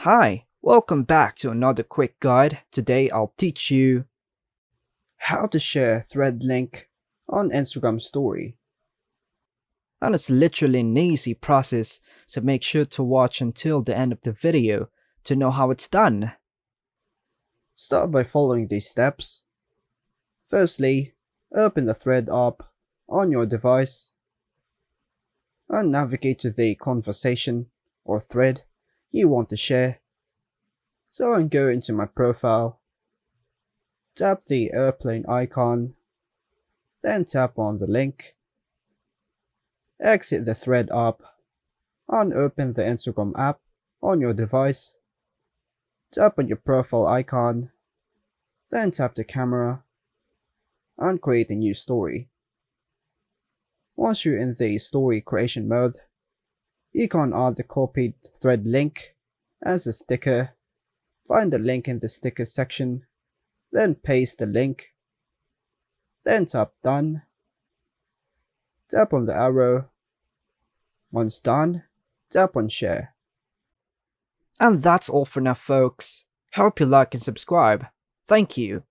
Hi, welcome back to another quick guide. Today I'll teach you how to share thread link on Instagram story. And it's literally an easy process, so make sure to watch until the end of the video to know how it's done. Start by following these steps. Firstly, open the thread app on your device and navigate to the conversation or thread you want to share. So I'll go into my profile, tap the airplane icon, then tap on the link, exit the thread app, and open the Instagram app on your device. Tap on your profile icon, then tap the camera, and create a new story. Once you're in the story creation mode, you can add the copied thread link as a sticker. Find the link in the sticker section, then paste the link, then tap done. Tap on the arrow. Once done, tap on share. And that's all for now, folks. Hope you like and subscribe. Thank you.